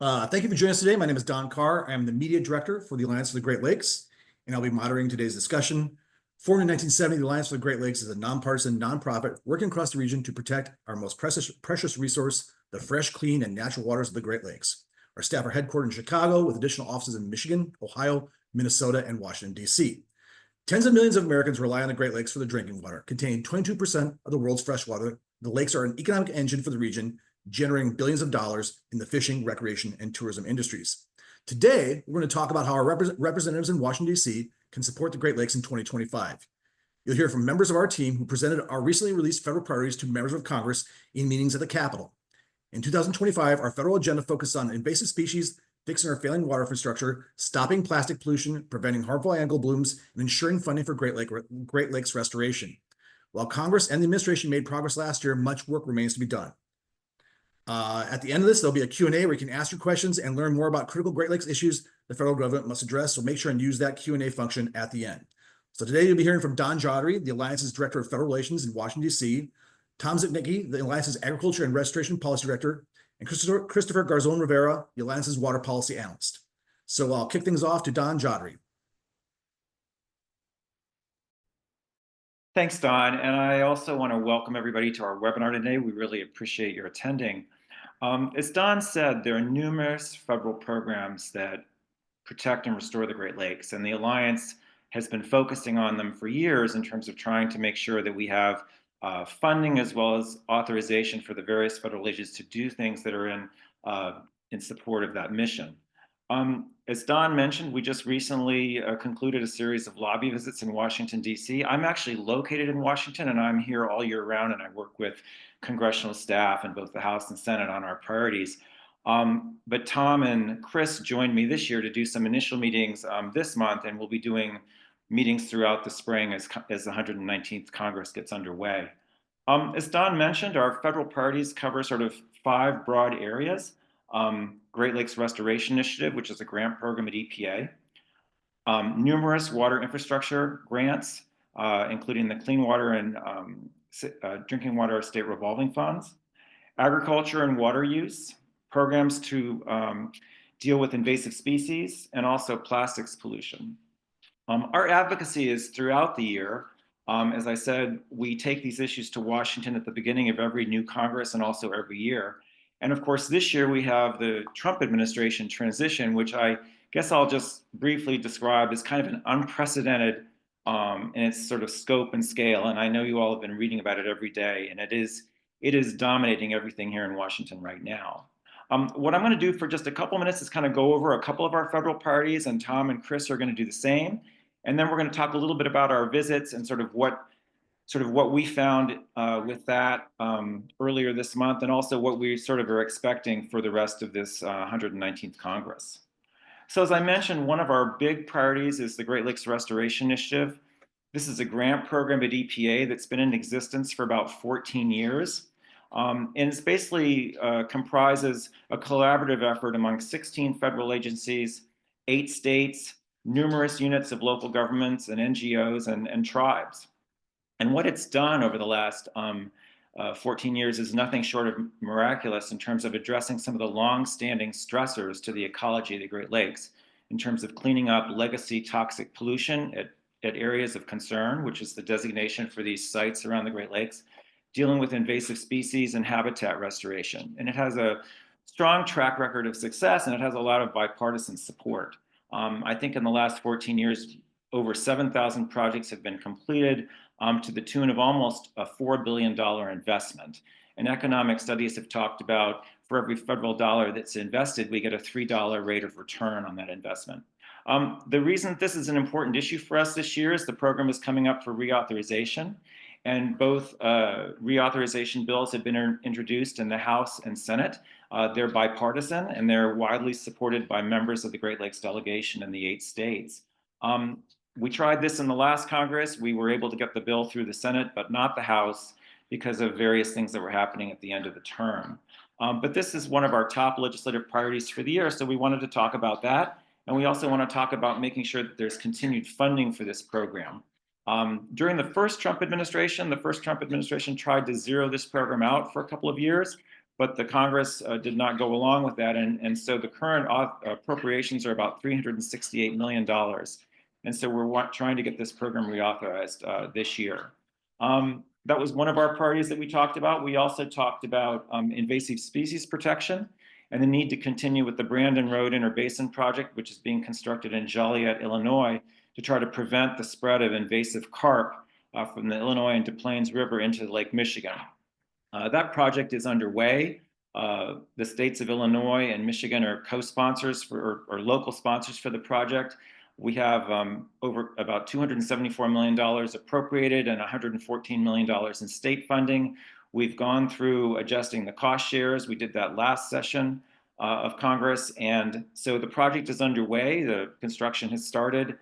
Thank you for joining us today. My name is Don Carr. I am the media director for the Alliance for the Great Lakes, and I'll be moderating today's discussion. Formed in 1970, the Alliance for the Great Lakes is a nonpartisan nonprofit working across the region to protect our most precious resource, the fresh, clean, and natural waters of the Great Lakes. Our staff are headquartered in Chicago with additional offices in Michigan, Ohio, Minnesota, and Washington, D.C. Tens of millions of Americans rely on the Great Lakes for their drinking water. Containing 22% of the world's fresh water, the lakes are an economic engine for the region, generating billions of dollars in the fishing, recreation, and tourism industries. Today, we're going to talk about how our representatives in Washington, D.C. can support the Great Lakes in 2025. You'll hear from members of our team who presented our recently released federal priorities to members of Congress in meetings at the Capitol. In 2025, our federal agenda focused on invasive species, fixing our failing water infrastructure, stopping plastic pollution, preventing harmful algal blooms, and ensuring funding for Great Lakes restoration. While Congress and the administration made progress last year, much work remains to be done. At the end of this, there'll be a Q&A where you can ask your questions and learn more about critical Great Lakes issues the federal government must address, so make sure and use that Q&A function at the end. So today you'll be hearing from Don Jodry, the Alliance's Director of Federal Relations in Washington, D.C., Tom Zitnicki, the Alliance's Agriculture and Restoration Policy Director, and Christopher Garzon Rivera, the Alliance's Water Policy Analyst. So I'll kick things off to Don Jodry. Thanks, Don. And I also want to welcome everybody to our webinar today. We really appreciate your attending. As Don said, there are numerous federal programs that protect and restore the Great Lakes, and the Alliance has been focusing on them for years in terms of trying to make sure that we have funding as well as authorization for the various federal agencies to do things that are in support of that mission. As Don mentioned, we just recently concluded a series of lobby visits in Washington, D.C. I'm actually located in Washington, and I'm here all year round, and I work with congressional staff in both the House and Senate on our priorities. But Tom and Chris joined me this year to do some initial meetings this month, and we'll be doing meetings throughout the spring as the 119th Congress gets underway. As Don mentioned, our federal priorities cover sort of 5 broad areas. Great Lakes Restoration Initiative, which is a grant program at EPA. Numerous water infrastructure grants, including the Clean Water and Drinking Water State Revolving Funds. Agriculture and water use, programs to deal with invasive species, and also plastics pollution. Our advocacy is throughout the year. As I said, we take these issues to Washington at the beginning of every new Congress and also every year. And of course, this year we have the Trump administration transition, which I guess I'll just briefly describe as kind of an unprecedented in its sort of scope and scale. And I know you all have been reading about it every day, and it is dominating everything here in Washington right now. What I'm going to do for just a couple minutes is kind of go over a couple of our federal priorities, and Tom and Chris are going to do the same. And then we're going to talk a little bit about our visits and sort of what we found with that earlier this month, and also what we sort of are expecting for the rest of this 119th Congress. So as I mentioned, one of our big priorities is the Great Lakes Restoration Initiative. This is a grant program at EPA that's been in existence for about 14 years. And it's basically comprises a collaborative effort among 16 federal agencies, 8 states, numerous units of local governments and NGOs and tribes. And what it's done over the last 14 years is nothing short of miraculous in terms of addressing some of the long-standing stressors to the ecology of the Great Lakes, in terms of cleaning up legacy toxic pollution at areas of concern, which is the designation for these sites around the Great Lakes, dealing with invasive species and habitat restoration. And it has a strong track record of success, and it has a lot of bipartisan support. I think in the last 14 years, over 7,000 projects have been completed, to the tune of almost a $4 billion investment. And economic studies have talked about for every federal dollar that's invested, we get a $3 rate of return on that investment. The reason this is an important issue for us this year is the program is coming up for reauthorization. And both reauthorization bills have been introduced in the House and Senate. They're bipartisan, and they're widely supported by members of the Great Lakes delegation in the 8 states. We tried this in the last Congress. We were able to get the bill through the Senate, but not the House, because of various things that were happening at the end of the term. But this is one of our top legislative priorities for the year, so we wanted to talk about that. And we also want to talk about making sure that there's continued funding for this program. During the first Trump administration tried to zero this program out for a couple of years, but the Congress did not go along with that. And so the current appropriations are about $368 million. And so we're trying to get this program reauthorized this year. That was one of our priorities that we talked about. We also talked about invasive species protection and the need to continue with the Brandon Road Interbasin Project, which is being constructed in Joliet, Illinois, to try to prevent the spread of invasive carp from the Illinois and Des Plaines River into Lake Michigan. That project is underway. The states of Illinois and Michigan are co-sponsors or local sponsors for the project. We have over about $274 million appropriated and $114 million in state funding. We've gone through adjusting the cost shares. We did that last session of Congress. And so the project is underway. The construction has started.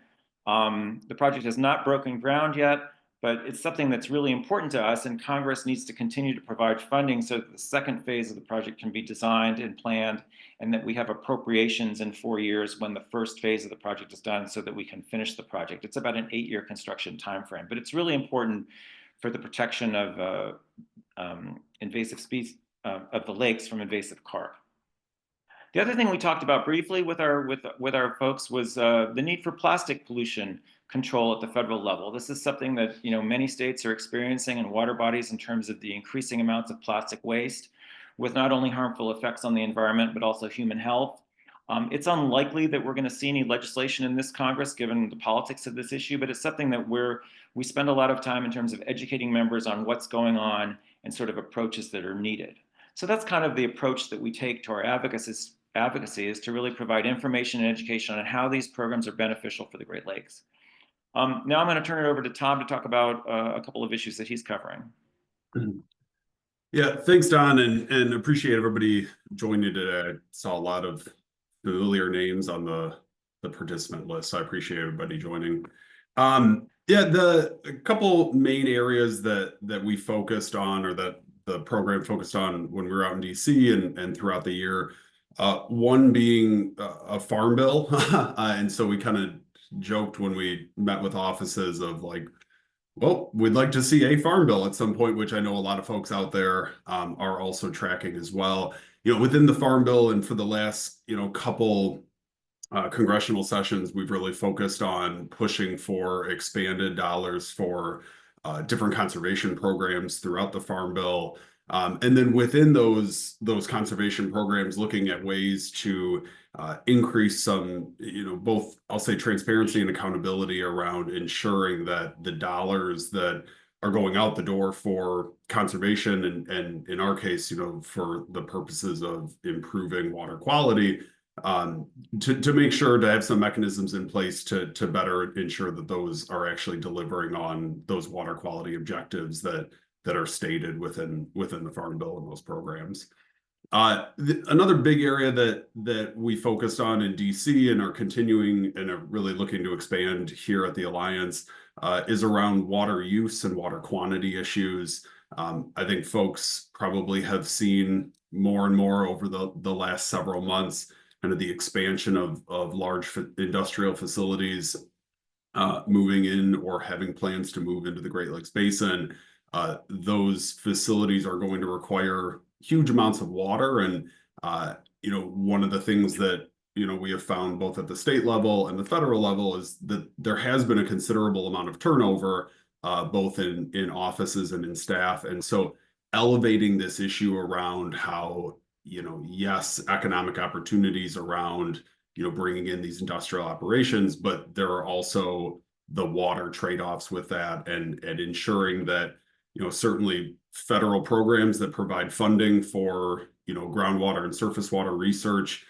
The project has not broken ground yet, but it's something that's really important to us, and Congress needs to continue to provide funding so that the second phase of the project can be designed and planned, and that we have appropriations in 4 years when the first phase of the project is done so that we can finish the project. It's about an 8-year construction timeframe, but it's really important for the protection of invasive species of the lakes from invasive carp. The other thing we talked about briefly with our folks was the need for plastic pollution control at the federal level. This is something that many states are experiencing in water bodies in terms of the increasing amounts of plastic waste, with not only harmful effects on the environment but also human health. It's unlikely that we're going to see any legislation in this Congress given the politics of this issue, but it's something that we spend a lot of time in terms of educating members on what's going on and sort of approaches that are needed. So that's kind of the approach that we take to our advocacy is to really provide information and education on how these programs are beneficial for the Great Lakes. Now I'm going to turn it over to Tom to talk about a couple of issues that he's covering. Yeah, thanks, Don, and appreciate everybody joining today. I saw a lot of familiar names on the participant list, so I appreciate everybody joining. Yeah, a couple main areas that we focused on, or that the program focused on when we were out in DC and throughout the year. One being a farm bill, and so we kind of joked when we met with offices of like, well, we'd like to see a farm bill at some point, which I know a lot of folks out there are also tracking as well. Within the farm bill and for the last couple congressional sessions, we've really focused on pushing for expanded dollars for different conservation programs throughout the farm bill. And then within those conservation programs, looking at ways to increase some, both, I'll say, transparency and accountability around ensuring that the dollars that are going out the door for conservation and in our case, for the purposes of improving water quality, to make sure to have some mechanisms in place to better ensure that those are actually delivering on those water quality objectives that are stated within the Farm Bill and those programs. Another big area that we focused on in DC and are continuing and are really looking to expand here at the Alliance is around water use and water quantity issues. I think folks probably have seen more and more over the last several months kind of the expansion of large industrial facilities moving in or having plans to move into the Great Lakes Basin. Those facilities are going to require huge amounts of water. And, one of the things that, we have found both at the state level and the federal level is that there has been a considerable amount of turnover, both in offices and in staff. And so elevating this issue around how, yes, economic opportunities around, bringing in these industrial operations, but there are also the water trade-offs with that and ensuring that, certainly federal programs that provide funding for, groundwater and surface water research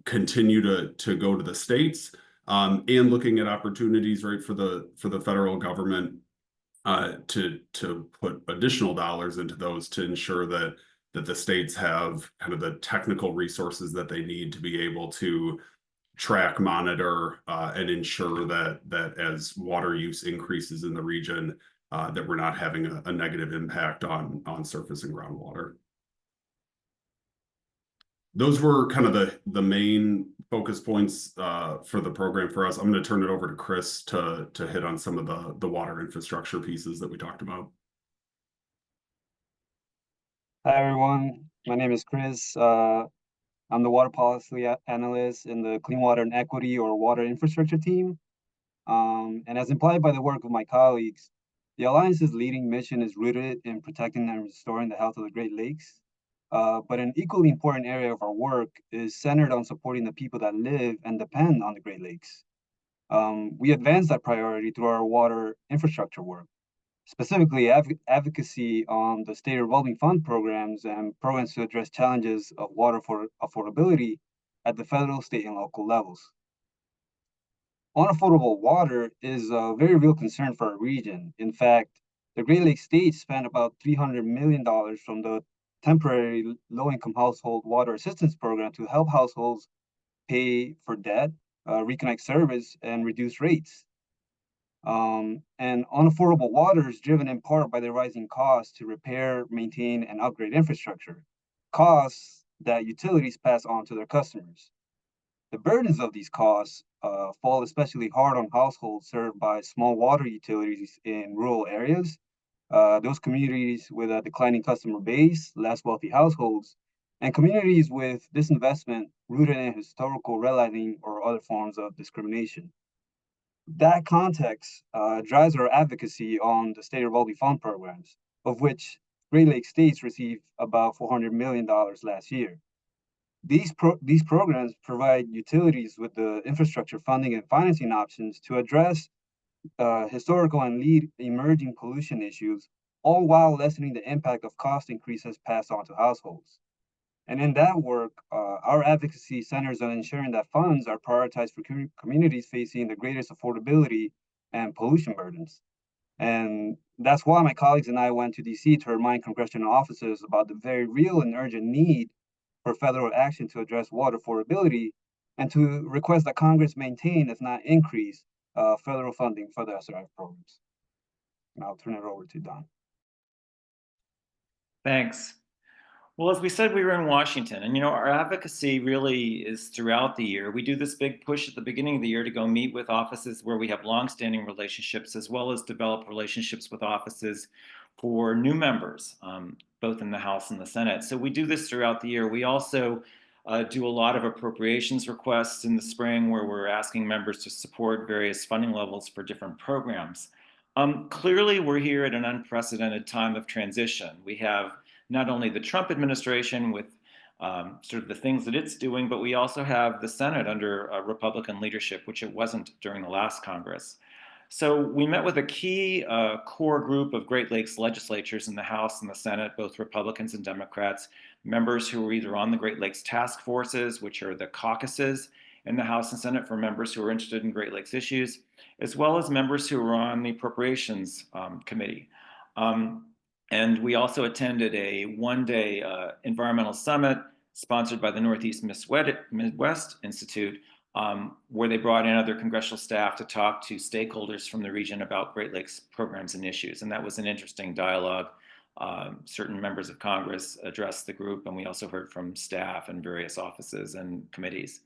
continue to go to the states, and looking at opportunities, right, for the federal government to put additional dollars into those to ensure that the states have kind of the technical resources that they need to be able to track, monitor, and ensure that as water use increases in the region, that we're not having a negative impact on surface and groundwater. Those were kind of the main focus points for the program for us. I'm going to turn it over to Chris to hit on some of the water infrastructure pieces that we talked about. Hi, everyone. My name is Chris. I'm the water policy analyst in the Clean Water and Equity or Water Infrastructure team. And as implied by the work of my colleagues, the Alliance's leading mission is rooted in protecting and restoring the health of the Great Lakes. But an equally important area of our work is centered on supporting the people that live and depend on the Great Lakes. We advance that priority through our water infrastructure work, specifically advocacy on the state revolving fund programs and programs to address challenges of water for affordability at the federal, state, and local levels. Unaffordable water is a very real concern for our region. In fact, the Great Lakes states spent about $300 million from the temporary low-income household water assistance program to help households pay for debt, reconnect service, and reduce rates. And unaffordable water is driven in part by the rising costs to repair, maintain, and upgrade infrastructure, costs that utilities pass on to their customers. The burdens of these costs fall especially hard on households served by small water utilities in rural areas, those communities with a declining customer base, less wealthy households, and communities with disinvestment rooted in historical redlining or other forms of discrimination. That context drives our advocacy on the state revolving fund programs, of which Great Lakes states received about $400 million last year. These programs provide utilities with the infrastructure funding and financing options to address historical and lead emerging pollution issues, all while lessening the impact of cost increases passed on to households. And in that work, our advocacy centers on ensuring that funds are prioritized for communities facing the greatest affordability and pollution burdens. And that's why my colleagues and I went to DC to remind congressional officers about the very real and urgent need for federal action to address water affordability and to request that Congress maintain, if not increase, federal funding for the SRF programs. And I'll turn it over to Don. Thanks. Well, as we said, we were in Washington, and our advocacy really is throughout the year. We do this big push at the beginning of the year to go meet with offices where we have longstanding relationships, as well as develop relationships with offices for new members, both in the House and the Senate. So we do this throughout the year. We also do a lot of appropriations requests in the spring where we're asking members to support various funding levels for different programs. Clearly, we're here at an unprecedented time of transition. We have not only the Trump administration with sort of the things that it's doing, but we also have the Senate under Republican leadership, which it wasn't during the last Congress. So we met with a key core group of Great Lakes legislatures in the House and the Senate, both Republicans and Democrats, members who were either on the Great Lakes task forces, which are the caucuses in the House and Senate for members who are interested in Great Lakes issues, as well as members who were on the Appropriations Committee. And we also attended a one-day environmental summit sponsored by the Northeast Midwest Institute, where they brought in other congressional staff to talk to stakeholders from the region about Great Lakes programs and issues. And that was an interesting dialogue. Certain members of Congress addressed the group, and we also heard from staff and various offices and committees.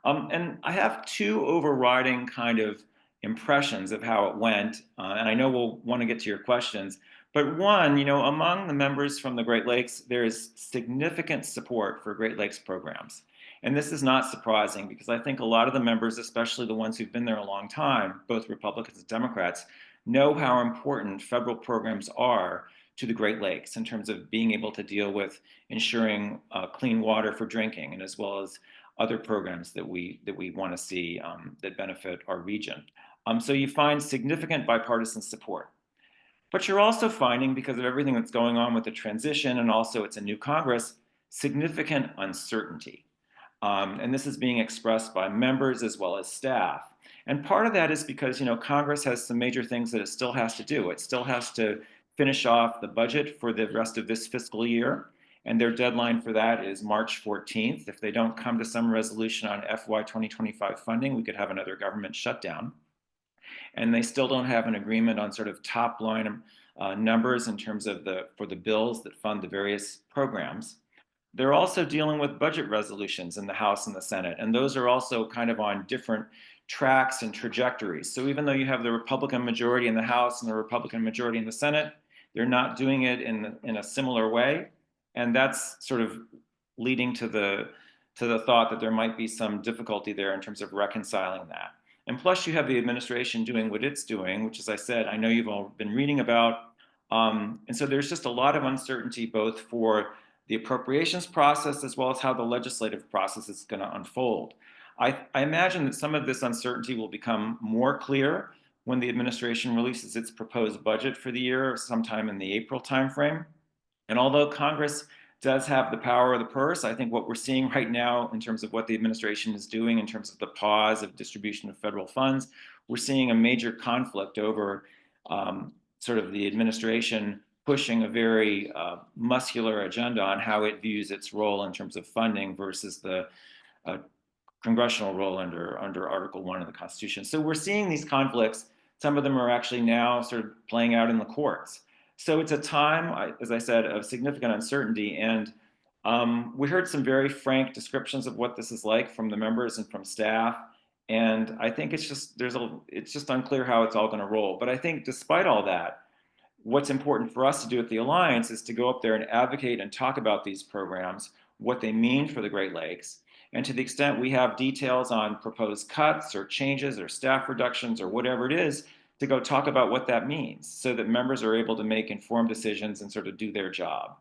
And I have two overriding kind of impressions of how it went, and I know we'll want to get to your questions. But one, among the members from the Great Lakes, there is significant support for Great Lakes programs. And this is not surprising because I think a lot of the members, especially the ones who've been there a long time, both Republicans and Democrats, know how important federal programs are to the Great Lakes in terms of being able to deal with ensuring clean water for drinking, and as well as other programs that we want to see that benefit our region. So you find significant bipartisan support. But you're also finding, because of everything that's going on with the transition, and also it's a new Congress, significant uncertainty. And this is being expressed by members as well as staff. And part of that is because, Congress has some major things that it still has to do. It still has to finish off the budget for the rest of this fiscal year. And their deadline for that is March 14th. If they don't come to some resolution on FY 2025 funding, we could have another government shutdown. And they still don't have an agreement on sort of top line numbers in terms of for the bills that fund the various programs. They're also dealing with budget resolutions in the House and the Senate, and those are also kind of on different tracks and trajectories. So even though you have the Republican majority in the House and the Republican majority in the Senate, they're not doing it in a similar way. And that's sort of leading to the thought that there might be some difficulty there in terms of reconciling that. And plus, you have the administration doing what it's doing, which, as I said, I know you've all been reading about. And so there's just a lot of uncertainty both for the appropriations process as well as how the legislative process is going to unfold. I imagine that some of this uncertainty will become more clear when the administration releases its proposed budget for the year sometime in the April timeframe. And although Congress does have the power of the purse, I think what we're seeing right now in terms of what the administration is doing in terms of the pause of distribution of federal funds, we're seeing a major conflict over sort of the administration pushing a very muscular agenda on how it views its role in terms of funding versus the congressional role under Article 1 of the Constitution. So we're seeing these conflicts. Some of them are actually now sort of playing out in the courts. So it's a time, as I said, of significant uncertainty. And we heard some very frank descriptions of what this is like from the members and from staff. And I think it's just unclear how it's all going to roll. But I think despite all that, what's important for us to do at the Alliance is to go up there and advocate and talk about these programs, what they mean for the Great Lakes. And to the extent we have details on proposed cuts or changes or staff reductions or whatever it is, to go talk about what that means so that members are able to make informed decisions and sort of do their job.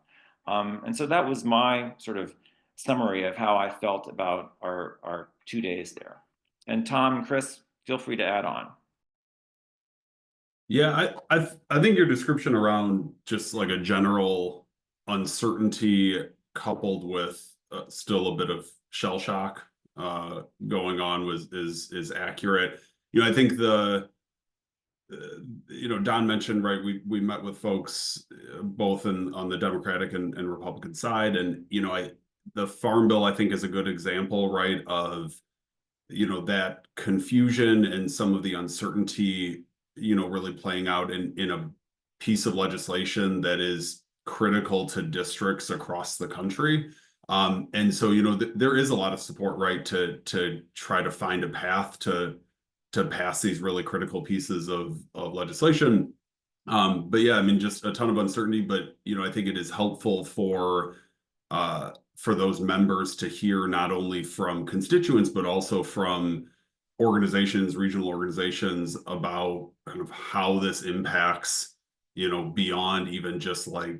And so that was my sort of summary of how I felt about our 2 days there. And Tom and Chris, feel free to add on. Yeah, I think your description around just like a general uncertainty coupled with still a bit of shell shock going on is accurate. I think Don mentioned, right, we met with folks both on the Democratic and Republican side, and the Farm Bill I think is a good example, right, of that confusion and some of the uncertainty really playing out in a piece of legislation that is critical to districts across the country. And so there is a lot of support, right, to try to find a path to pass these really critical pieces of legislation. But yeah, I mean, just a ton of uncertainty, but I think it is helpful for those members to hear not only from constituents, but also from organizations, regional organizations, about kind of how this impacts, beyond even just like,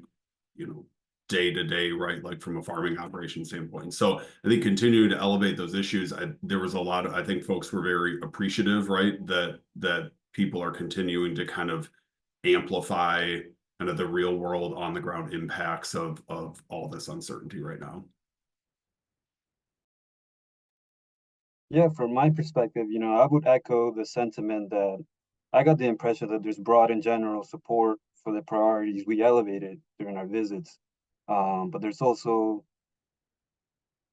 day to day, right? Like from a farming operation standpoint. So I think continuing to elevate those issues, there was a lot of, I think folks were very appreciative, right? That people are continuing to kind of amplify kind of the real world on the ground impacts of all this uncertainty right now. Yeah, from my perspective, I would echo the sentiment that I got the impression that there's broad and general support for the priorities we elevated during our visits. But there's also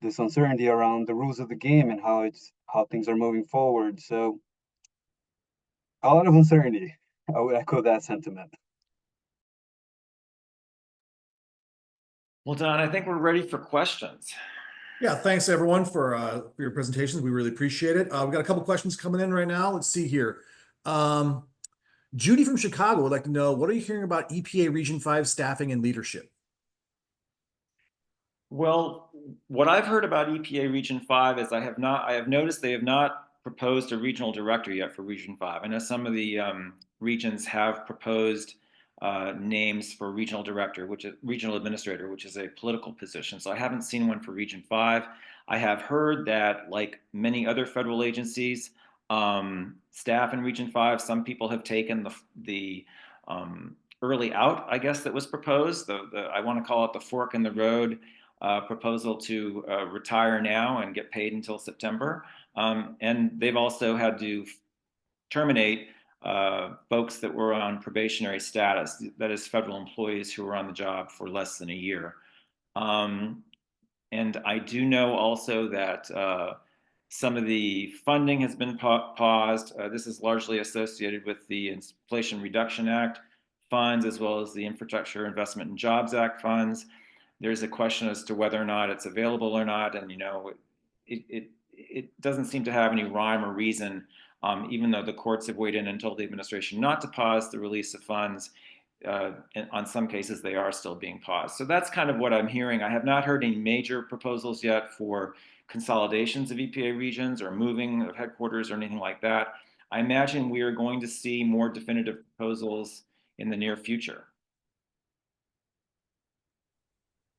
this uncertainty around the rules of the game and how things are moving forward. So a lot of uncertainty. I would echo that sentiment. Well, Don, I think we're ready for questions. Yeah, thanks everyone for your presentations. We really appreciate it. We've got a couple questions coming in right now. Let's see here. Judy from Chicago would like to know, what are you hearing about EPA Region 5 staffing and leadership? Well, what I've heard about EPA Region 5 is I have noticed they have not proposed a regional director yet for Region 5. I know some of the regions have proposed names for regional director, which is regional administrator, which is a political position. So I haven't seen one for Region 5. I have heard that, like many other federal agencies, staff in Region 5, some people have taken the early out, I guess, that was proposed. I want to call it the fork in the road proposal to retire now and get paid until September. And they've also had to terminate folks that were on probationary status, that is federal employees who were on the job for less than a year. And I do know also that some of the funding has been paused. This is largely associated with the Inflation Reduction Act funds, as well as the Infrastructure Investment and Jobs Act funds. There's a question as to whether or not it's available or not. And, it doesn't seem to have any rhyme or reason, even though the courts have weighed in and told the administration not to pause the release of funds. on some cases, they are still being paused. So that's kind of what I'm hearing. I have not heard any major proposals yet for consolidations of EPA regions or moving of headquarters or anything like that. I imagine we are going to see more definitive proposals in the near future.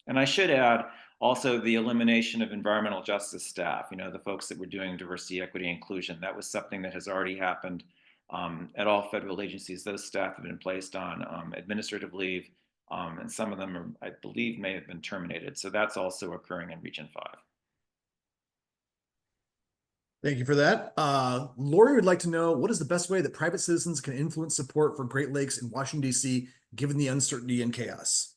And I should add also the elimination of environmental justice staff, the folks that were doing diversity, equity, inclusion. That was something that has already happened at all federal agencies. Those staff have been placed on administrative leave, and some of them, I believe, may have been terminated. So that's also occurring in Region 5. Thank you for that. Lori would like to know, what is the best way that private citizens can influence support for Great Lakes in Washington, D.C., given the uncertainty and chaos?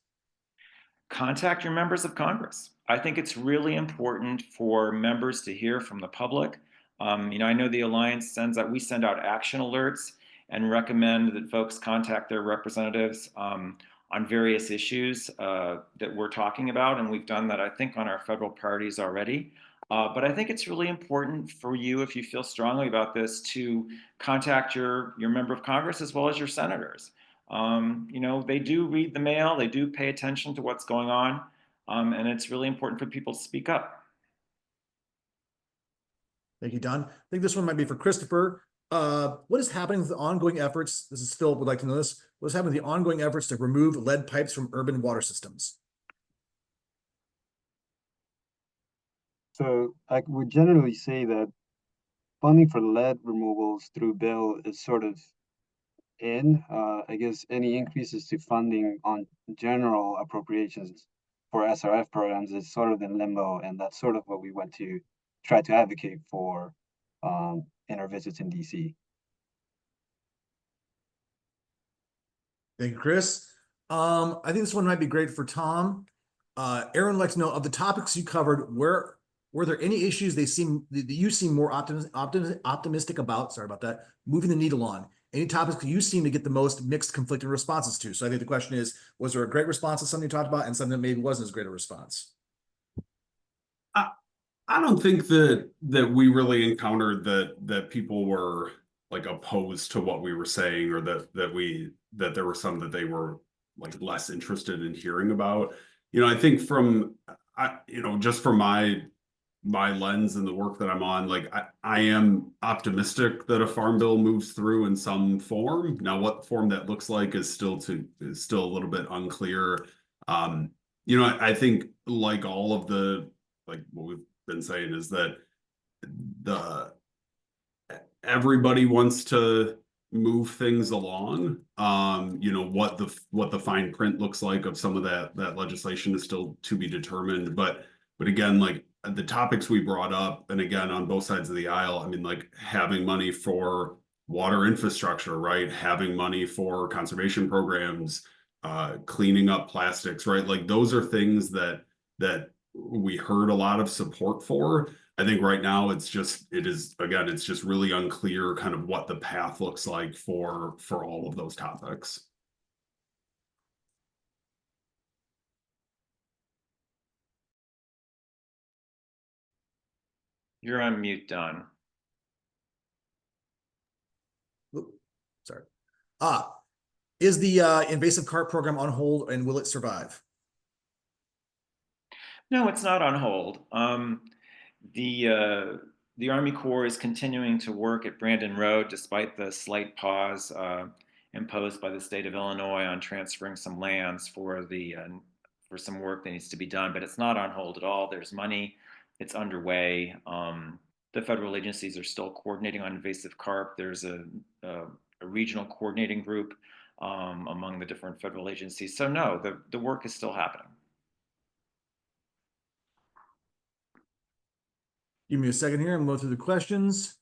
Contact your members of Congress. I think it's really important for members to hear from the public. I know the Alliance we send out action alerts and recommend that folks contact their representatives on various issues that we're talking about. And we've done that, I think, on our federal priorities already. But I think it's really important for you, if you feel strongly about this, to contact your member of Congress as well as your senators. They do read the mail, they do pay attention to what's going on, and it's really important for people to speak up. Thank you, Don. I think this one might be for Christopher. What is happening with the ongoing efforts? This is Phil would like to know this. What is happening with the ongoing efforts to remove lead pipes from urban water systems? So I would generally say that funding for lead removals through bill is sort of I guess any increases to funding on general appropriations for SRF programs is sort of in limbo, and that's sort of what we want to try to advocate for in our visits in DC. Thank you, Chris. I think this one might be great for Tom. Aaron would like to know, of the topics you covered, were there any issues that you seem more optimistic about? Sorry about that. Moving the needle on. Any topics you seem to get the most mixed, conflicting responses to? So I think the question is, was there a great response to something you talked about and something that maybe wasn't as great a response? I don't think that we really encountered that people were like opposed to what we were saying, or that there were some that they were like less interested in hearing about. I think just from my lens and the work that I'm on, like I am optimistic that a farm bill moves through in some form. Now, what form that looks like is still a little bit unclear. I think like all of like what we've been saying is that everybody wants to move things along. What the fine print looks like of some of that legislation is still to be determined. But again, like the topics we brought up, and again, on both sides of the aisle, I mean, like having money for water infrastructure, right? Having money for conservation programs, cleaning up plastics, right? Like those are things that we heard a lot of support for. I think right now it's just really unclear kind of what the path looks like for all of those topics. You're on mute, Don. Sorry. Is the invasive carp program on hold, and will it survive? No, it's not on hold. The Army Corps is continuing to work at Brandon Road despite the slight pause imposed by the state of Illinois on transferring some lands for some work that needs to be done. But it's not on hold at all. There's money. It's underway. The federal agencies are still coordinating on invasive carp. There's a regional coordinating group among the different federal agencies. So no, the work is still happening. Give me a second here. I'm going through the questions.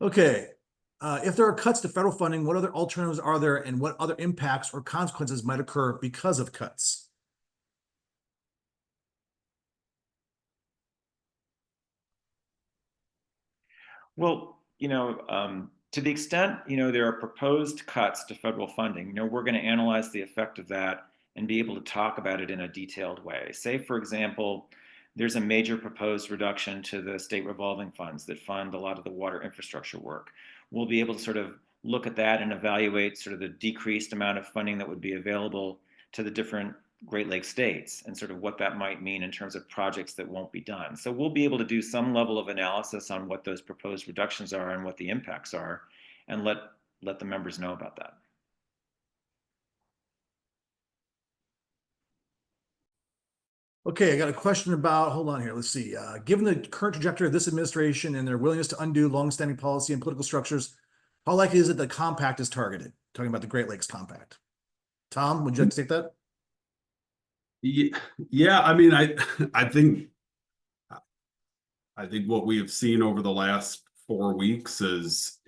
Okay. If there are cuts to federal funding, what other alternatives are there, and what other impacts or consequences might occur because of cuts? Well, to the extent, there are proposed cuts to federal funding, we're going to analyze the effect of that and be able to talk about it in a detailed way. Say, for example, there's a major proposed reduction to the state revolving funds that fund a lot of the water infrastructure work. We'll be able to sort of look at that and evaluate sort of the decreased amount of funding that would be available to the different Great Lakes states and sort of what that might mean in terms of projects that won't be done. So we'll be able to do some level of analysis on what those proposed reductions are and what the impacts are, and let the members know about that. Okay, I got a question about, hold on here, let's see. Given the current trajectory of this administration and their willingness to undo longstanding policy and political structures, how likely is it the compact is targeted? Talking about the Great Lakes Compact. Tom, would you like to take that? Yeah, I mean, I think what we have seen over the last 4 weeks is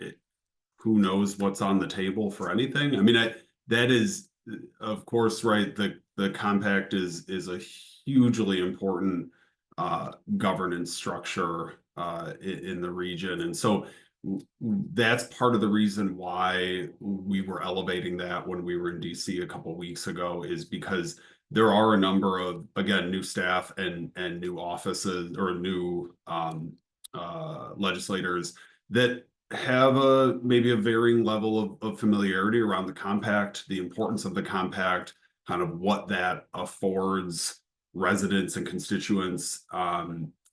who knows what's on the table for anything. I mean, that is, of course, right. The compact is a hugely important governance structure in the region, and so that's part of the reason why we were elevating that when we were in DC a couple weeks ago, is because there are a number of, again, new staff and new offices or new legislators that have maybe a varying level of familiarity around the compact, the importance of the compact, kind of what that affords residents and constituents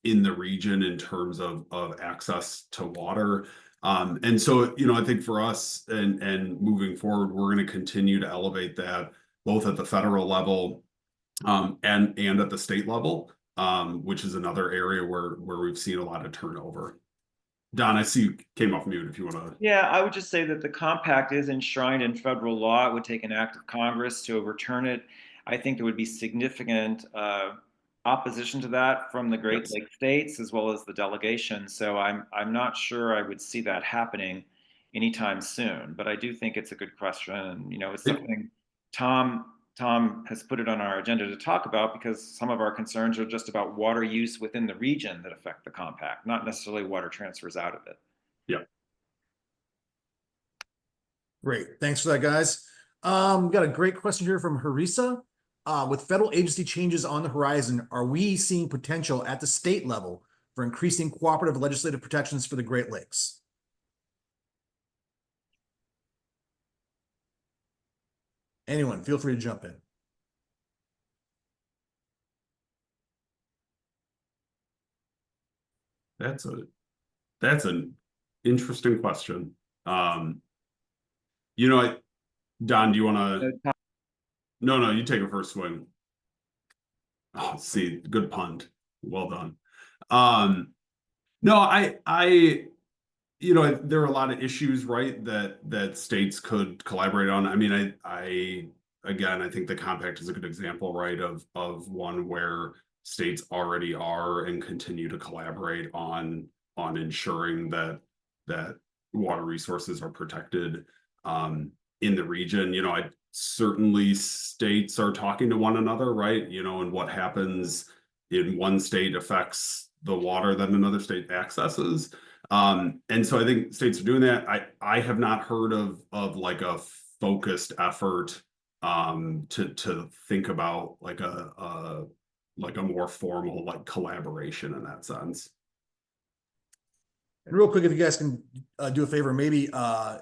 in the region in terms of access to water. And so, I think for us and moving forward, we're going to continue to elevate that both at the federal level and at the state level, which is another area where we've seen a lot of turnover. Don, I see you came off mute if you want to. Yeah, I would just say that the compact is enshrined in federal law. It would take an act of Congress to overturn it. I think there would be significant opposition to that from the Great Lakes states as well as the delegation. So I'm not sure I would see that happening anytime soon. But I do think it's a good question, and it's something Tom has put it on our agenda to talk about, because some of our concerns are just about water use within the region that affect the compact, not necessarily water transfers out of it. Yeah. Great. Thanks for that, guys. Got a great question here from Harisa. With federal agency changes on the horizon, are we seeing potential at the state level for increasing cooperative legislative protections for the Great Lakes? Anyone, feel free to jump in. That's an interesting question. Don, do you want to? No, you take a first swing. Oh, see, good punt. Well done. No, there are a lot of issues, right, that states could collaborate on. I mean, again, I think the compact is a good example, right, of one where states already are and continue to collaborate on ensuring that water resources are protected in the region. Certainly states are talking to one another, right? And what happens in one state affects the water that another state accesses. And so I think states are doing that. I have not heard of like a focused effort to think about like a more formal like collaboration in that sense. And real quick, if you guys can do a favor, maybe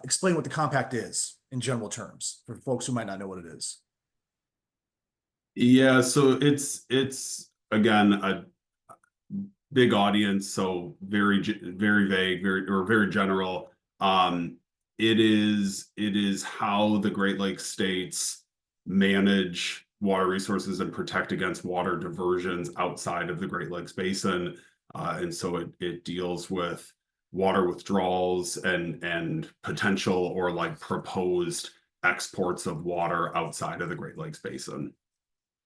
explain what the compact is in general terms for folks who might not know what it is. Yeah, so it's again a big audience, so very vague, very general. It is how the Great Lakes states manage water resources and protect against water diversions outside of the Great Lakes Basin. And so it deals with water withdrawals and potential or like proposed exports of water outside of the Great Lakes Basin.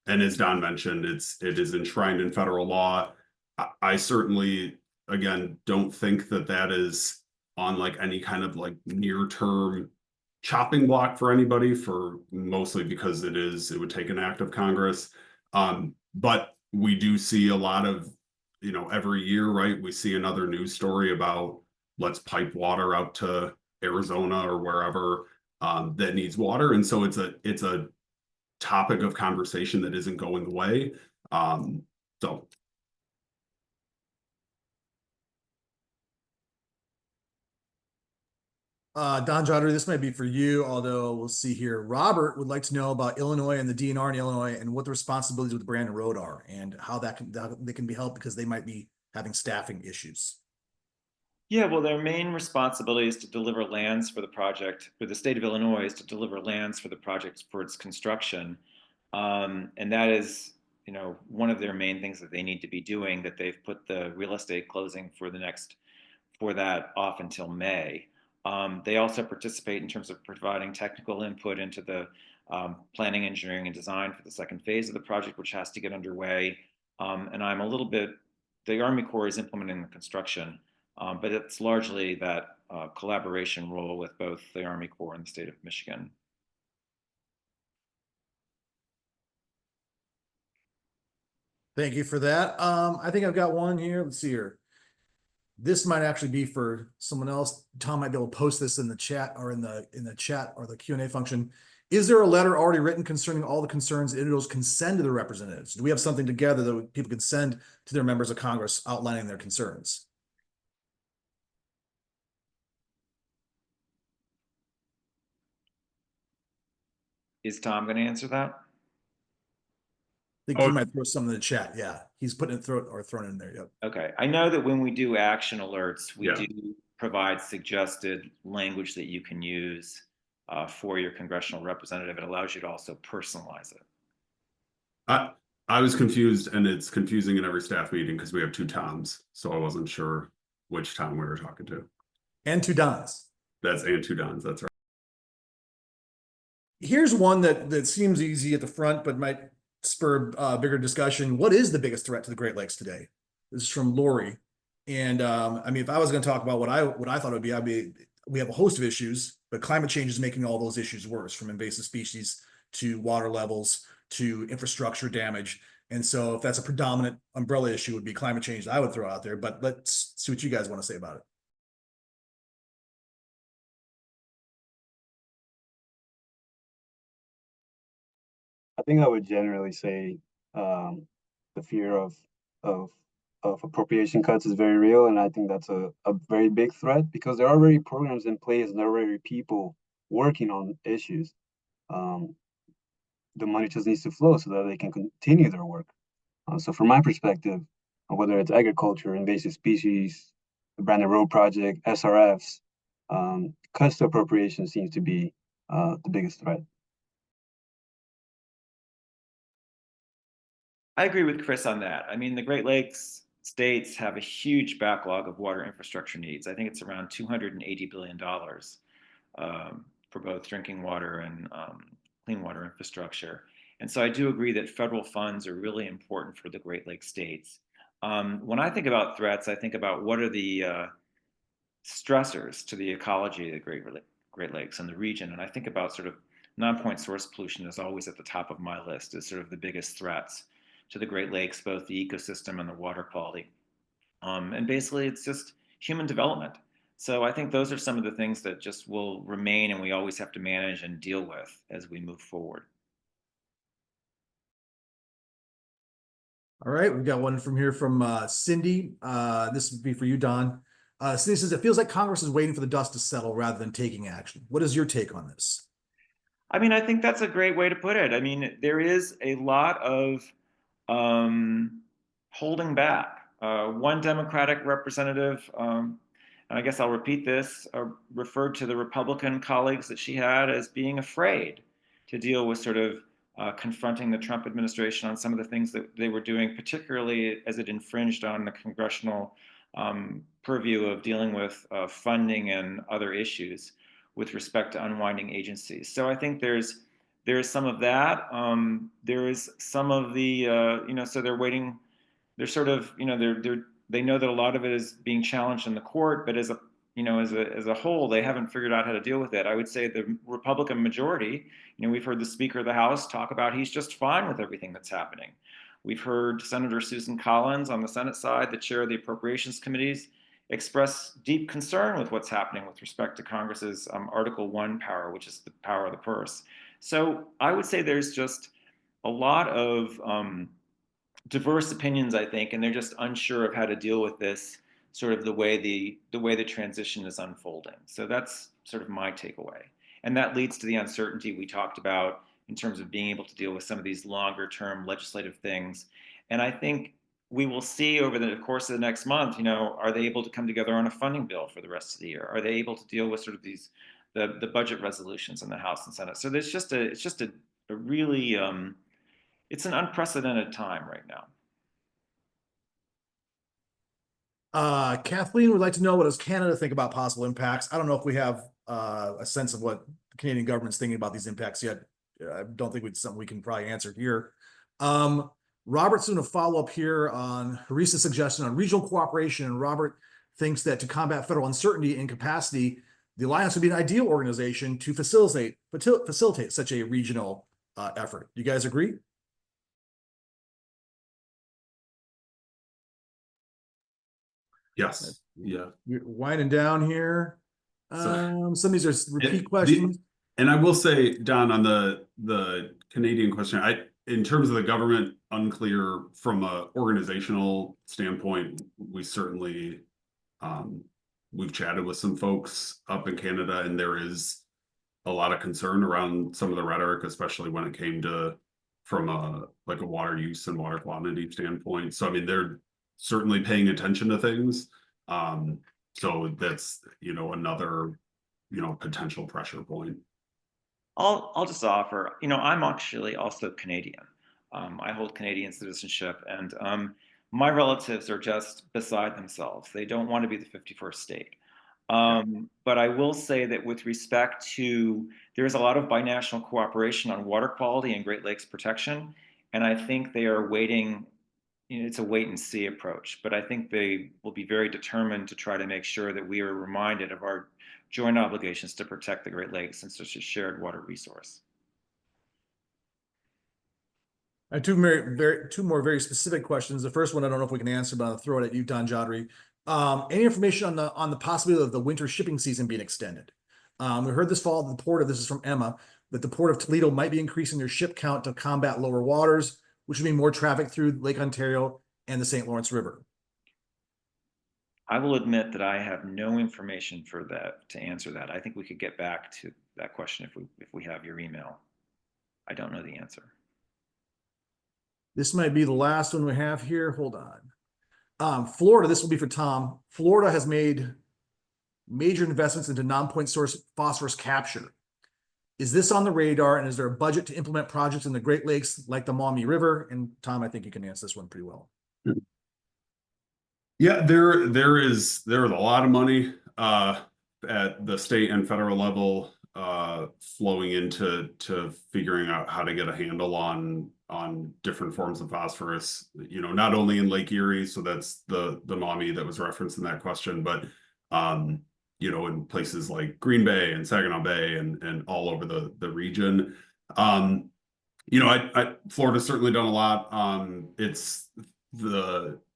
And as Don mentioned, it is enshrined in federal law. I certainly, again, don't think that is on like any kind of like near-term chopping block for anybody, for mostly because it would take an act of Congress. But we do see a lot of, every year, right? We see another news story about let's pipe water out to Arizona or wherever that needs water. And so it's a topic of conversation that isn't going away. So Don Jotter, this might be for you, although we'll see here. Robert would like to know about Illinois and the DNR in Illinois and what the responsibilities with Brandon Road are and how they can be helped because they might be having staffing issues. Yeah, well, their main responsibility is to deliver lands for the project, for the state of Illinois is to deliver lands for the project for its construction. And that is, one of their main things that they need to be doing, that they've put the real estate closing for that off until May. They also participate in terms of providing technical input into the planning, engineering, and design for the second phase of the project, which has to get underway. And the Army Corps is implementing the construction, but it's largely that collaboration role with both the Army Corps and the state of Michigan. Thank you for that. I think I've got one here. Let's see here. This might actually be for someone else. Tom might be able to post this in the chat or in the chat or the Q&A function. Is there a letter already written concerning all the concerns individuals can send to their representatives? Do we have something together that people can send to their members of Congress outlining their concerns? Is Tom going to answer that? I think he might throw some in the chat. Yeah, he's putting it thrown in there. Yep. Okay. I know that when we do action alerts, we Yeah. do provide suggested language that you can use for your congressional representative. It allows you to also personalize it. I was confused, and it's confusing in every staff meeting because we have two Toms, so I wasn't sure which Tom we were talking to. And two Dons. And two Dons. That's right. Here's one that seems easy at the front, but might spur bigger discussion. What is the biggest threat to the Great Lakes today? This is from Lori. And I mean, if I was going to talk about what I thought it would be, we have a host of issues, but climate change is making all those issues worse, from invasive species to water levels to infrastructure damage. And so if that's a predominant umbrella issue, would be climate change that I would throw out there. But let's see what you guys want to say about it. I think I would generally say the fear of appropriation cuts is very real, and I think that's a very big threat because there are already programs in place and there are already people working on issues. The money just needs to flow so that they can continue their work. So from my perspective, whether it's agriculture, invasive species, the Brandon Road Project, SRFs, cuts to appropriation seems to be the biggest threat. I agree with Chris on that. I mean, the Great Lakes states have a huge backlog of water infrastructure needs. I think it's around $280 billion for both drinking water and clean water infrastructure. And so I do agree that federal funds are really important for the Great Lakes states. When I think about threats, I think about what are the stressors to the ecology of the Great Lakes and the region. And I think about sort of non-point source pollution is always at the top of my list as sort of the biggest threats to the Great Lakes, both the ecosystem and the water quality. And basically, it's just human development. So I think those are some of the things that just will remain and we always have to manage and deal with as we move forward. All right, we've got one from here from Cindy. This would be for you, Don. Cindy says, it feels like Congress is waiting for the dust to settle rather than taking action. What is your take on this? I mean, I think that's a great way to put it. I mean, there is a lot of holding back. One Democratic representative, and I guess I'll repeat this, referred to the Republican colleagues that she had as being afraid to deal with sort of confronting the Trump administration on some of the things that they were doing, particularly as it infringed on the congressional purview of dealing with funding and other issues with respect to unwinding agencies. So I think there's some of that. There is some of the, so they're waiting. They're sort of, they know that a lot of it is being challenged in the court, but as a whole, they haven't figured out how to deal with it. I would say the Republican majority, we've heard the Speaker of the House talk about he's just fine with everything that's happening. We've heard Senator Susan Collins on the Senate side, the chair of the Appropriations Committees, express deep concern with what's happening with respect to Congress's Article 1 power, which is the power of the purse. So I would say there's just a lot of diverse opinions, I think, and they're just unsure of how to deal with this sort of the way the transition is unfolding. So that's sort of my takeaway. And that leads to the uncertainty we talked about in terms of being able to deal with some of these longer term legislative things. And I think we will see over the course of the next month, are they able to come together on a funding bill for the rest of the year? Are they able to deal with sort of the budget resolutions in the House and Senate? So it's just a really, it's an unprecedented time right now. Kathleen would like to know, what does Canada think about possible impacts? I don't know if we have a sense of what the Canadian government's thinking about these impacts yet. I don't think it's something we can probably answer here. Robert's doing a follow-up here on Harisa's suggestion on regional cooperation, and Robert thinks that to combat federal uncertainty and capacity, the Alliance would be an ideal organization to facilitate such a regional effort. You guys agree? Yes. Yeah. You're winding down here. So- Some of these are repeat questions. And I will say, Don, on the Canadian question, in terms of the government, unclear from a organizational standpoint. We certainly we've chatted with some folks up in Canada, and there is a lot of concern around some of the rhetoric, especially when it came to from a water use and water quantity standpoint. So I mean, they're certainly paying attention to things. So that's another potential pressure point. I'll just offer, I'm actually also Canadian. I hold Canadian citizenship, and my relatives are just beside themselves. They don't want to be the 51st state. But I will say that with respect to, there's a lot of binational cooperation on water quality and Great Lakes protection, and I think they are waiting. It's a wait and see approach, but I think they will be very determined to try to make sure that we are reminded of our joint obligations to protect the Great Lakes since it's a shared water resource. I have two more very specific questions. The first one, I don't know if we can answer, but I'll throw it at you, Don Jodry. Any information on the possibility of the winter shipping season being extended? We heard this fall at the port of, this is from Emma, that the Port of Toledo might be increasing their ship count to combat lower waters, which would mean more traffic through Lake Ontario and the St. Lawrence River. I will admit that I have no information for that to answer that. I think we could get back to that question if we have your email. I don't know the answer. This might be the last one we have here. Hold on. Florida, this will be for Tom. Florida has made major investments into non-point source phosphorus capture. Is this on the radar, and is there a budget to implement projects in the Great Lakes like the Maumee River? And Tom, I think you can answer this one pretty well. Yeah, there is a lot of money at the state and federal level flowing into figuring out how to get a handle on different forms of phosphorus. Not only in Lake Erie, so that's the Maumee that was referenced in that question, but in places like Green Bay and Saginaw Bay and all over the region. Florida's certainly done a lot. It's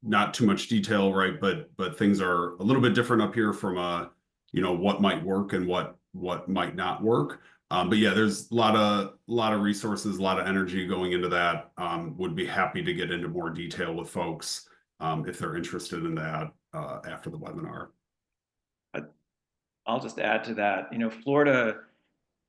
not too much detail, right? But things are a little bit different up here from what might work and what might not work. But yeah, there's a lot of resources, a lot of energy going into that. Would be happy to get into more detail with folks if they're interested in that after the webinar. I'll just add to that. Florida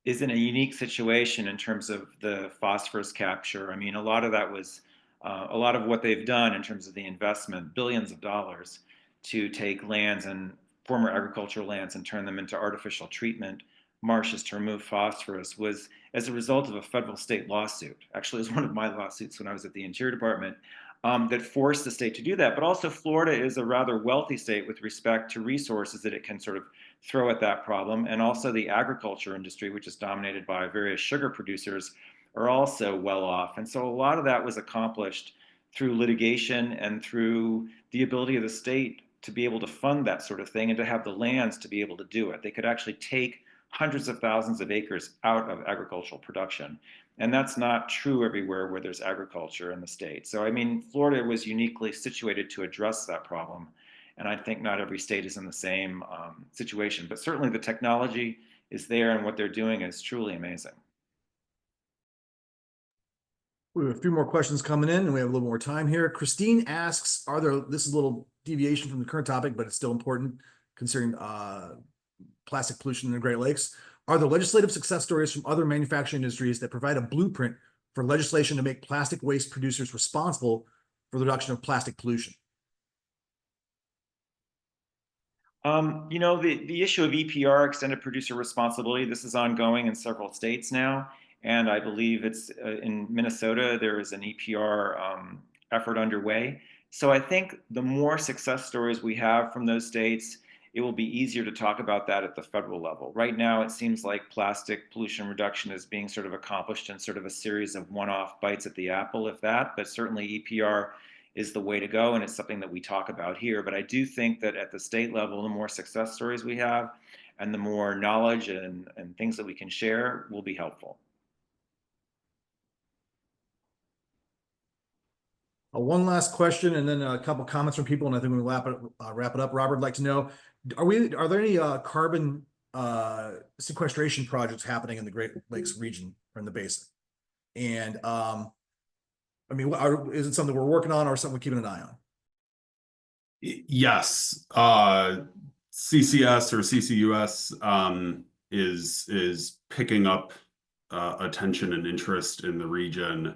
is in a unique situation in terms of the phosphorus capture. I mean, a lot of that was a lot of what they've done in terms of the investment, billions of dollars to take lands and former agricultural lands and turn them into artificial treatment marshes to remove phosphorus, was as a result of a federal state lawsuit. Actually, it was one of my lawsuits when I was at the Interior Department that forced the state to do that. But also Florida is a rather wealthy state with respect to resources that it can sort of throw at that problem. And also the agriculture industry, which is dominated by various sugar producers, are also well off. And so a lot of that was accomplished through litigation and through the ability of the state to be able to fund that sort of thing and to have the lands to be able to do it. They could actually take hundreds of thousands of acres out of agricultural production. And that's not true everywhere where there's agriculture in the state. So, I mean, Florida was uniquely situated to address that problem. And I think not every state is in the same situation, but certainly the technology is there and what they're doing is truly amazing. We have a few more questions coming in and we have a little more time here. Christine asks, this is a little deviation from the current topic, but it's still important considering plastic pollution in the Great Lakes. Are there legislative success stories from other manufacturing industries that provide a blueprint for legislation to make plastic waste producers responsible for the reduction of plastic pollution? The issue of EPR, extended producer responsibility, this is ongoing in several states now. And I believe it's in Minnesota, there is an EPR effort underway. So I think the more success stories we have from those states, it will be easier to talk about that at the federal level. Right now, it seems like plastic pollution reduction is being sort of accomplished in sort of a series of one-off bites at the apple, if that, but certainly EPR is the way to go, and it's something that we talk about here. But I do think that at the state level, the more success stories we have and the more knowledge and things that we can share will be helpful. One last question and then a couple comments from people, and I think we'll wrap it up. Robert, I'd like to know, are there any carbon sequestration projects happening in the Great Lakes region or in the basin? And I mean, is it something we're working on or something we're keeping an eye on? Yes. CCS or CCUS is picking up attention and interest in the region.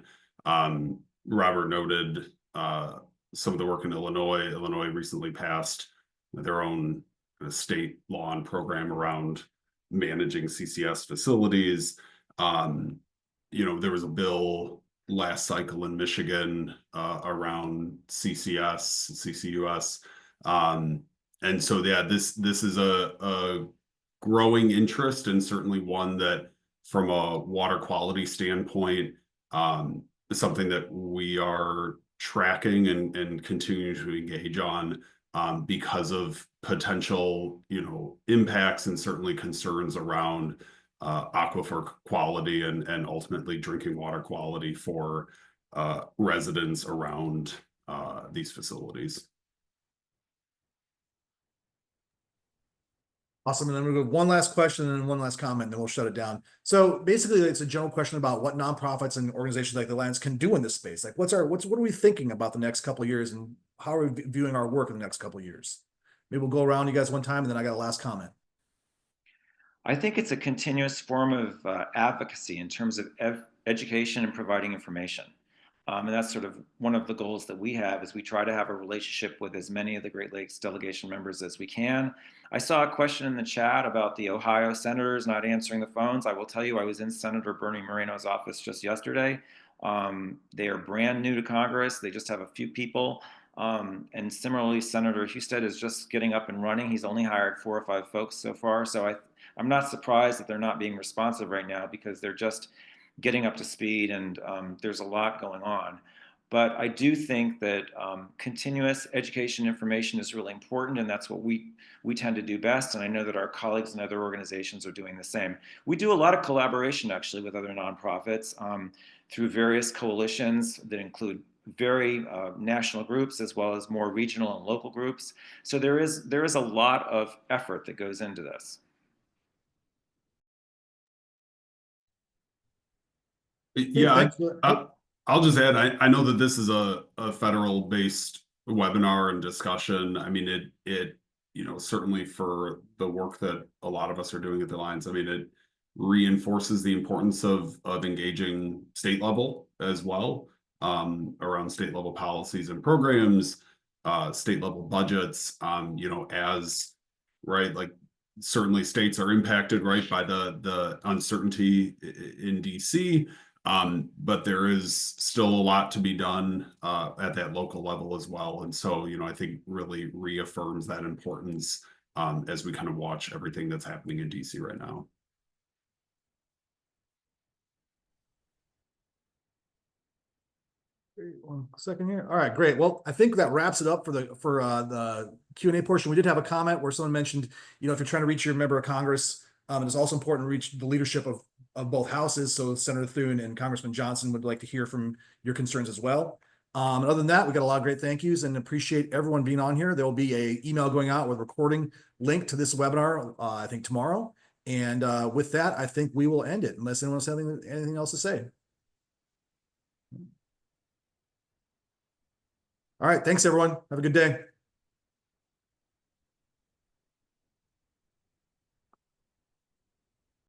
Robert noted some of the work in Illinois. Illinois recently passed their own state law and program around managing CCS facilities. There was a bill last cycle in Michigan around CCS, CCUS. And so, yeah, this is a growing interest, and certainly one that from a water quality standpoint, is something that we are tracking and continuing to engage on because of potential, impacts and certainly concerns around aquifer quality and ultimately drinking water quality for residents around these facilities. Awesome. And then we'll go one last question and then one last comment, and then we'll shut it down. So basically, it's a general question about what nonprofits and organizations like the Alliance can do in this space. Like, what are we thinking about the next couple of years, and how are we viewing our work in the next couple of years? Maybe we'll go around you guys one time, and then I got a last comment. I think it's a continuous form of advocacy in terms of education and providing information. And that's sort of one of the goals that we have, is we try to have a relationship with as many of the Great Lakes delegation members as we can. I saw a question in the chat about the Ohio senators not answering the phones. I will tell you, I was in Senator Bernie Moreno's office just yesterday. They are brand new to Congress. They just have a few people. And similarly, Senator Husted is just getting up and running. He's only hired 4 or 5 folks so far. So I'm not surprised that they're not being responsive right now, because they're just getting up to speed, and there's a lot going on. But I do think that continuous education information is really important, and that's what we tend to do best. And I know that our colleagues in other organizations are doing the same. We do a lot of collaboration actually with other nonprofits through various coalitions that include very national groups as well as more regional and local groups. So there is a lot of effort that goes into this. Yeah, I'll just add, I know that this is a federal based webinar and discussion. I mean, it certainly for the work that a lot of us are doing at the Alliance, I mean, it reinforces the importance of engaging state level as well, around state level policies and programs, state level budgets, as right, like certainly states are impacted right by the uncertainty in DC. But there is still a lot to be done at that local level as well. And so, I think really reaffirms that importance as we kind of watch everything that's happening in DC right now. One second here. All right, great. Well, I think that wraps it up for the Q&A portion. We did have a comment where someone mentioned, if you're trying to reach your member of Congress, it's also important to reach the leadership of both houses. So Senator Thune and Congressman Johnson would like to hear from your concerns as well. Other than that, we got a lot of great thank yous and appreciate everyone being on here. There will be an email going out with a recording link to this webinar, I think tomorrow. And with that, I think we will end it unless anyone has anything else to say. All right, thanks, everyone. Have a good day.